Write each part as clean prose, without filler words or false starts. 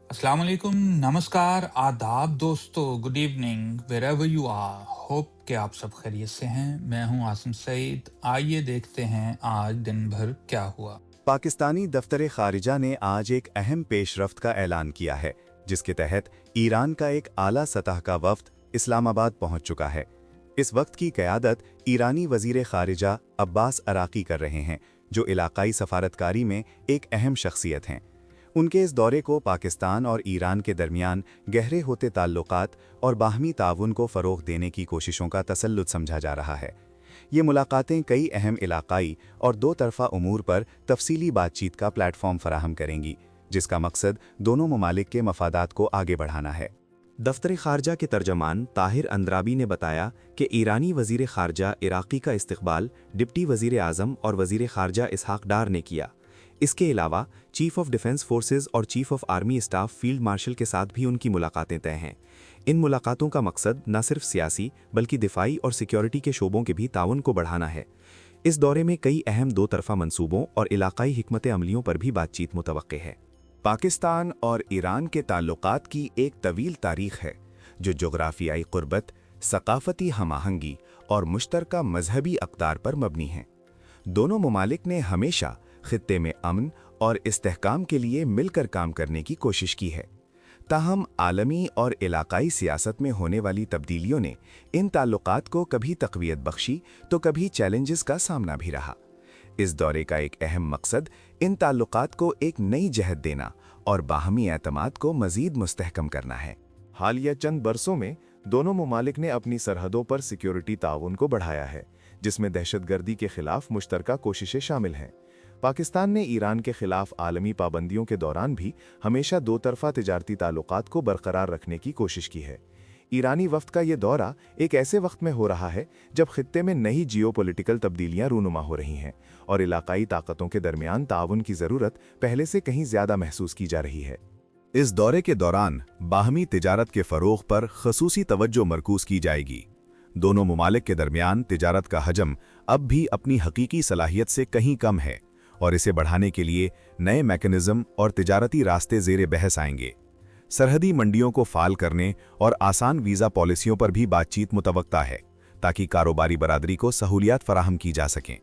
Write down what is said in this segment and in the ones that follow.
अस्सलाम वालेकुम, नमस्कार, आदाब दोस्तों, good evening wherever you are. Hope कि आप सब खैरियत से हैं। मैं हूं आसिम सईद। आइए देखते हैं आज दिन भर क्या हुआ। पाकिस्तानी दफ्तर खारिजा ने आज एक अहम पेशरफ्त का ऐलान किया है, जिसके तहत ईरान का एक आला सतह का वफ्द इस्लामाबाद पहुंच चुका है। इस वक्त की क़यादत ईरानी वज़ीर खारिजा अब्बास अराकी कर रहे हैं, जो इलाकाई सफारतकारी में एक अहम शख्सियत हैं। उनके इस दौरे को पाकिस्तान और ईरान के दरमियान गहरे होते ताल्लुकात और बाहमी ताउन को फ़रोग़ देने की कोशिशों का तसल्लुत समझा जा रहा है। ये मुलाकातें कई अहम इलाकाई और दो तरफ़ा उमूर पर तफसीली बातचीत का प्लेटफॉर्म फराहम करेंगी, जिसका मकसद दोनों ममालिक के मफादात को आगे बढ़ाना है। दफ्तर खारजा के तर्जमान ताहिर अंद्राबी ने बताया कि ईरानी वज़ीर खारजा इराक़ी का इस्तकबाल डिप्टी वज़ीर आज़म और वज़ीर खारजा इसहाक डार ने किया। इसके अलावा चीफ ऑफ डिफेंस फोर्सेस और chief of army staff field marshal के साथ भी उनकी मुलाकातें तय हैं। इन मुलाकातों का मकसद न सिर्फ सियासी बल्कि दिफाई और सिक्योरिटी के शोबों के भी ताउन को बढ़ाना है। इस दौरे में कई अहम दो तरफ़ा मंसूबों और इलाकाई हिकमत अमलियों पर भी बातचीत मुतवक्के है। पाकिस्तान और ईरान के ताल्लुकात की एक तवील तारीख़ है, जो जोग्राफियाई क़ुर्बत, सकाफ़ती हमाहंगी और मुश्तरका मजहबी अक़दार पर मबनी है। दोनों ममालिक ने हमेशा खित्ते में अमन और इस्तेहकाम के लिए मिलकर काम करने की कोशिश की है। ताहम आलमी और इलाकाई सियासत में होने वाली तब्दीलियों ने इन ताल्लुकात को कभी तक़वियत बख्शी तो कभी चैलेंजेस का सामना भी रहा। इस दौरे का एक अहम मकसद इन ताल्लुकात को एक नई जहत देना और बाहमी एतमाद को मज़ीद मुस्तहकम करना है। हालिया चंद बरसों में दोनों ममालिक ने अपनी सरहदों पर सिक्योरिटी ताउन को बढ़ाया है, जिसमें दहशतगर्दी के खिलाफ मुश्तरका कोशिशें शामिल हैं। पाकिस्तान ने ईरान के खिलाफ आलमी पाबंदियों के दौरान भी हमेशा दो तरफ़ा तिजारती ताल्लुकात को बरकरार रखने की कोशिश की है। ईरानी वफ्द का ये दौरा एक ऐसे वक्त में हो रहा है जब खित्ते में नई जियोपॉलिटिकल तब्दीलियां रूनुमा हो रही हैं और इलाकाई ताकतों के दरमियान ताउन की ज़रूरत पहले से कहीं ज़्यादा महसूस की जा रही है। इस दौरे के दौरान बाहमी तिजारत के फ़रोग़ पर ख़ुसूसी तवज्जो मरकूज़ की जाएगी। दोनों ममालिक के दरमियान तिजारत का हजम अब भी अपनी हकीकी सलाहियत से कहीं कम है और इसे बढ़ाने के लिए नए मैकेनिज़्म और तिजारती रास्ते ज़ेरे बहस आएंगे। सरहदी मंडियों को फ़ाल करने और आसान वीज़ा पॉलिसियों पर भी बातचीत मुतवक्का है, ताकि कारोबारी बरादरी को सहूलियात फराहम की जा सकें।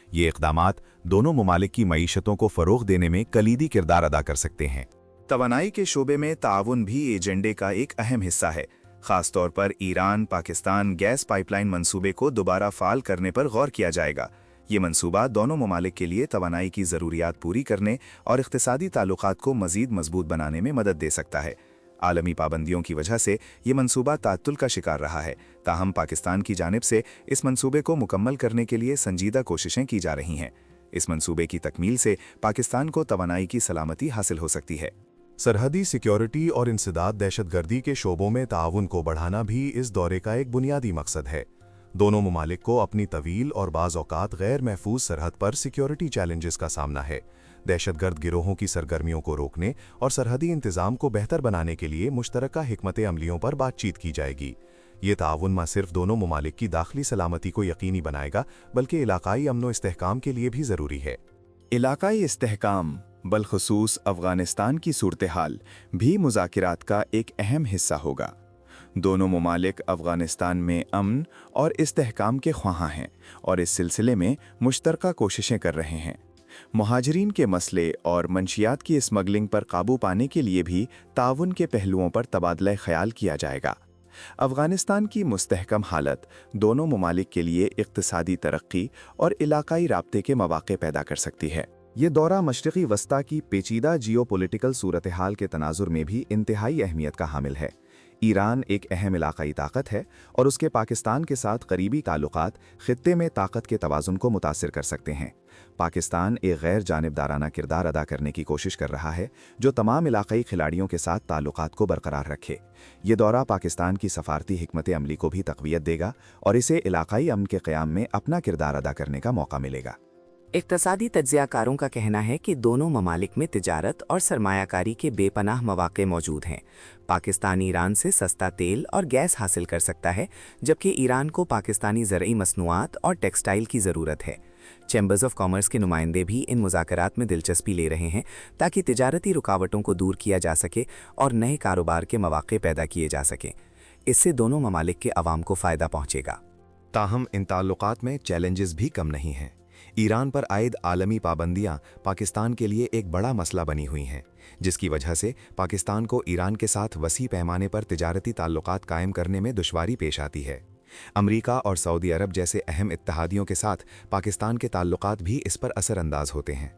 ये इक़दामात दोनों ममालिक की मईशतों को फ़रोग़ देने में कलीदी किरदार अदा कर सकते हैं। तवानाई के शोबे में ताउन भी एजेंडे का एक अहम हिस्सा है। ख़ास तौर पर ईरान पाकिस्तान गैस पाइपलाइन मंसूबे को दोबारा फ़ाल करने पर गौर किया जाएगा। ये मंसूबा दोनों ममालिक के लिए तवानाई की ज़रूरियात पूरी करने और इक़्तिसादी ताल्लुकात को मज़ीद मजबूत बनाने में मदद दे सकता है। आलमी पाबंदियों की वजह से ये मंसूबा ताअत्तुल का शिकार रहा है, ताहम पाकिस्तान की जानिब से इस मंसूबे को मुकम्मल करने के लिए संजीदा कोशिशें की जा रही हैं। इस मंसूबे की तकमील से पाकिस्तान को तवानाई की सलामती हासिल हो सकती है। सरहदी सिक्योरिटी और इंसदाद दहशतगर्दी के शोबों में ताउन को बढ़ाना भी इस दौरे का एक बुनियादी मकसद है। दोनों ममालिक को अपनी तवील और बाज़ औक़ात गैर महफूज सरहद पर सिक्योरिटी चैलेंजेस का सामना है। दहशतगर्द गिरोहों की सरगर्मियों को रोकने और सरहदी इंतज़ाम को बेहतर बनाने के लिए मुश्तरका हिकमत अमलियों पर बातचीत की जाएगी। ये ताउन न सिर्फ दोनों ममालिक की दाखिली सलामती को यकीनी बनाएगा, बल्कि इलाकाई अमन व इस्तेहकाम के लिए भी ज़रूरी है। इलाकाई इस्तेहकाम बलखुसूस अफ़गानिस्तान की सूरत हाल भी मुज़ाकिरात का एक अहम हिस्सा होगा। दोनों ममालिक अफ़गानिस्तान में अमन और इस्तेहकाम के ख्वाहां हैं और इस सिलसिले में मुश्तरका कोशिशें कर रहे हैं। मुहाजिरीन के मसले और मंशियात की स्मगलिंग पर काबू पाने के लिए भी ताउन के पहलुओं पर तबादला ख्याल किया जाएगा। अफ़गानिस्तान की मुस्तहकम हालत दोनों ममालिक के लिए इक़्तिसादी तरक्की और इलाकाई राब्ते के मौक़े पैदा कर सकती है। ये दौरा मशरिक़ी वस्ता की पेचीदा जियोपॉलिटिकल सूरत हाल के तनाजुर में भी इंतहाई अहमियत का हामिल है। ईरान एक अहम इलाकाई ताकत है और उसके पाकिस्तान के साथ करीबी ताल्लुकात खित्ते में ताकत के तवाज़ुन को मुतासिर कर सकते हैं। पाकिस्तान एक गैर जानिबदाराना किरदार अदा करने की कोशिश कर रहा है, जो तमाम इलाकाई खिलाड़ियों के साथ ताल्लुकात को बरकरार रखे। ये दौरा पाकिस्तान की सफारती हिकमत अमली को भी तक़वियत देगा और इसे इलाकाई अमन के क़याम में अपना किरदार अदा करने का मौका मिलेगा। इक़्तिसादी तज्ज़ियाकारों का कहना है कि दोनों ममालिक में तिजारत और सरमायाकारी के बेपनाह मौक़े मौजूद हैं। पाकिस्तान ईरान से सस्ता तेल और गैस हासिल कर सकता है, जबकि ईरान को पाकिस्तानी ज़रई मसनूआत और टेक्सटाइल की ज़रूरत है। चैम्बर्स ऑफ कॉमर्स के नुमाइंदे भी इन मुज़ाकरात में दिलचस्पी ले रहे हैं ताकि तिजारती रुकावटों को दूर किया जा सके और नए कारोबार के मौके पैदा किए जा सकें। इससे दोनों ममालिक के अवाम को फ़ायदा पहुंचेगा। ताहम इन ताल्लुकात में चैलेंजेस भी कम नहीं हैं। ईरान पर आयद आलमी पाबंदियां पाकिस्तान के लिए एक बड़ा मसला बनी हुई हैं, जिसकी वजह से पाकिस्तान को ईरान के साथ वसी पैमाने पर तिजारती ताल्लुकात कायम करने में दुश्वारी पेश आती है। अमरीका और सऊदी अरब जैसे अहम इत्तेहादियों के साथ पाकिस्तान के ताल्लुकात भी इस पर असरअंदाज होते हैं।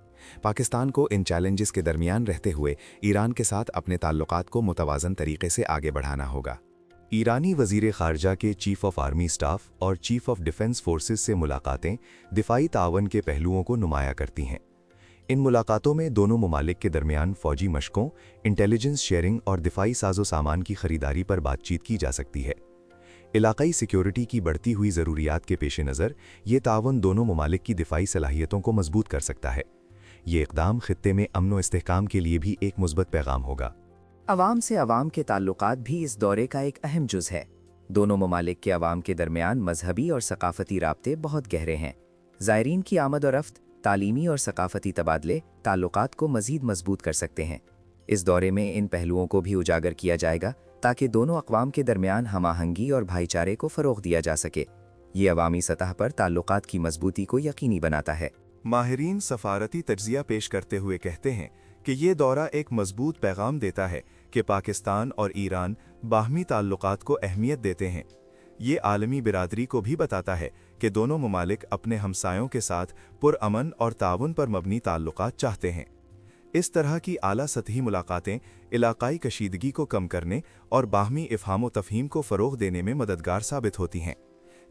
पाकिस्तान को इन चैलेंजेस के दरमियान रहते हुए ईरान के साथ अपने ताल्लुकात को मुतवाज़न तरीके से आगे बढ़ाना होगा। ईरानी वज़ीर ख़ारजा के चीफ़ ऑफ आर्मी स्टाफ और चीफ़ ऑफ डिफेंस फोर्सेस से मुलाकातें दिफाई तावन के पहलुओं को नुमाया करती हैं। इन मुलाकातों में दोनों ममालिक के दरमियान फ़ौजी मशकों, इंटेलिजेंस शेयरिंग और दिफाई साजो सामान की खरीदारी पर बातचीत की जा सकती है। इलाकाई सिक्योरिटी की बढ़ती हुई ज़रूरियात के पेश नज़र ये तावन दोनों ममालिक की दिफाई सलाहियतों को मजबूत कर सकता है। ये इक़दाम ख़ित्ते में अमन व इस्तेहकाम के लिए भी एक मुस्बत पैगाम होगा। अवाम से अवाम के ताल्लुकात भी इस दौरे का एक अहम जुज़ है। दोनों ममालिक के अवाम के दरमियान मजहबी और सकाफती राब्ते बहुत गहरे हैं। ज़ायरीन की आमद और रफ्त, तालीमी और सकाफती तबादले ताल्लुकात को मज़ीद मजबूत कर सकते हैं। इस दौरे में इन पहलुओं को भी उजागर किया जाएगा ताकि दोनों अक़वाम के दरमियान हमाहंगी और भाईचारे को फ़रोग़ दिया जा सके। ये अवामी सतह पर ताल्लुकात की मजबूती को यकीनी बनाता है। माहिरीन सफारती तज्ज़िया पेश करते हुए कहते हैं कि ये दौरा एक मजबूत पैगाम देता है कि पाकिस्तान और ईरान बाहमी ताल्लुकात को अहमियत देते हैं। ये आलमी बिरादरी को भी बताता है कि दोनों ममालिक अपने हमसायों के साथ पुरअमन और ताउन पर मबनी ताल्लुकात चाहते हैं। इस तरह की आला सतही मुलाकातें इलाकाई कशीदगी को कम करने और बाहमी इफ़हाम व तफ़हीम को फ़रोग़ देने में मददगार साबित होती हैं।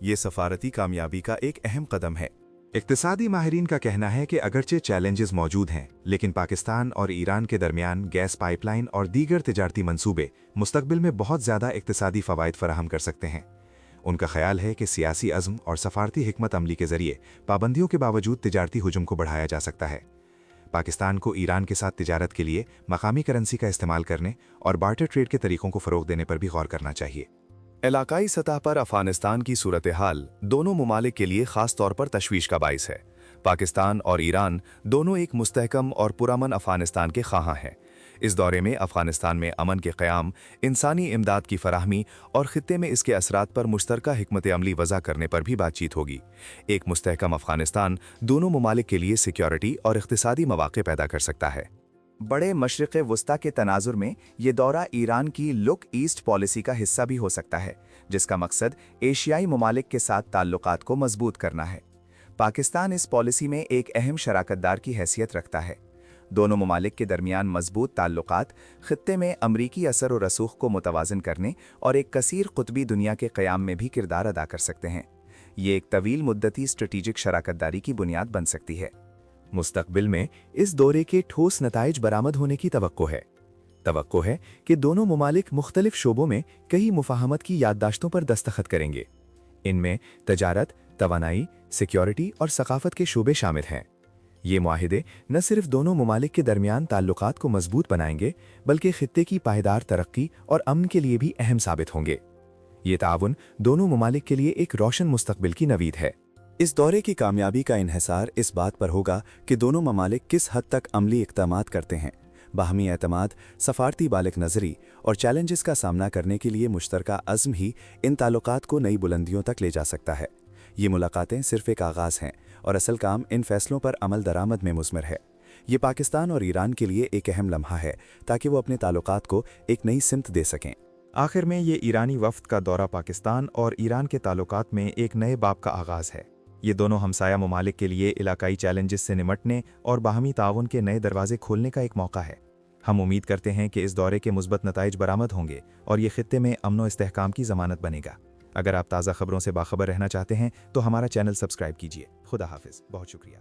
ये सफारती कामयाबी का एक अहम कदम है। इक़्तिसादी माहिरीन का कहना है कि अगरचे चैलेंजेस मौजूद हैं, लेकिन पाकिस्तान और ईरान के दरमियान गैस पाइपलाइन और दीगर तिजारती मंसूबे मुस्तक़बिल में बहुत ज़्यादा इक़्तिसादी फ़वाइद फराहम कर सकते हैं। उनका ख्याल है कि सियासी अज़्म और सफारती हिकमत अमली के ज़रिए पाबंदियों के बावजूद तिजारती हुजूम को बढ़ाया जा सकता है। पाकिस्तान को ईरान के साथ तिजारत के लिए मकामी करेंसी का इस्तेमाल करने और बार्टर ट्रेड के तरीक़ों को फ़रोग़ देने पर भी गौर करना चाहिए। इलाकाई सतह पर अफ़गानिस्तान की सूरत हाल दोनों ममालिक के लिए ख़ास तौर पर तशवीश का बाइस है। पाकिस्तान और ईरान दोनों एक मुस्तहकम और पुरअमन अफ़गानिस्तान के ख़्वाहां हैं। इस दौरे में अफ़गानिस्तान में अमन के क़याम, इंसानी इमदाद की फराहमी और ख़ित्ते में इसके असरात पर मुश्तरका हिकमत अमली वज़ा करने पर भी बातचीत होगी। एक मुस्तहकम अफ़गानिस्तान दोनों ममालिक के लिए सिक्योरिटी और इक़्तिसादी मौक़े पैदा कर सकता है। बड़े मशरिक़ वस्ता के तनाजुर में ये दौरा ईरान की लुक ईस्ट पॉलिसी का हिस्सा भी हो सकता है, जिसका मकसद एशियाई ममालिक के साथ ताल्लुकात को मजबूत करना है। पाकिस्तान इस पॉलिसी में एक अहम शराकतदार की हैसियत रखता है। दोनों ममालिक के दरमियान मजबूत ताल्लुकात ख़ित्ते में अमरीकी असर और रसूख को मुतवाज़न करने और एक कसीर क़ुतबी दुनिया के क़याम में भी किरदार अदा कर सकते हैं। ये एक तवील मुद्दती स्ट्रेटीजिक शराकतदारी की बुनियाद बन सकती है। मुस्तक़बिल में इस दौरे के ठोस नताइज बरामद होने की तवक्को है कि दोनों ममालिक मुख्तलिफ शोबों में कई मुफाहमत की याददाश्तों पर दस्तखत करेंगे। इनमें तजारत, तवानाई, सिक्योरिटी और सकाफत के शोबे शामिल हैं। ये मुआहिदे न सिर्फ दोनों ममालिक के दरमियान ताल्लुकात को मजबूत बनाएंगे, बल्कि खित्ते की पायदार तरक्की और अमन के लिए भी अहम साबित होंगे। ये ताउन दोनों ममालिक के लिए एक रोशन मुस्तक़बिल की नवीद है। इस दौरे की कामयाबी का इन्हिसार इस बात पर होगा कि दोनों ममालिक किस हद तक अमली इक़दामात करते हैं। बाहमी एतमाद, सफारती बालिक नज़री और चैलेंजेस का सामना करने के लिए मुश्तरका अज़्म ही इन ताल्लुकात को नई बुलंदियों तक ले जा सकता है। ये मुलाकातें सिर्फ एक आगाज़ हैं और असल काम इन फैसलों पर अमल दरामद में मुज़मर है। ये पाकिस्तान और ईरान के लिए एक अहम लम्हा है ताकि वो अपने ताल्लुकात को एक नई सिमत दे सकें। आखिर में ये ईरानी वफ़द का दौरा पाकिस्तान और ईरान के ताल्लुकात में एक नए बाब का आगाज़ है। ये दोनों हमसाया ममालिक के लिए इलाकाई चैलेंजेस से निमटने और बाहमी ताउन के नए दरवाजे खोलने का एक मौका है। हम उम्मीद करते हैं कि इस दौरे के मुस्बत नताइज बरामद होंगे और ये खित्ते में अमन व इस्तेहकाम की ज़मानत बनेगा। अगर आप ताज़ा खबरों से बाखबर रहना चाहते हैं तो हमारा चैनल सब्सक्राइब कीजिए। खुदा हाफिज़। बहुत शुक्रिया।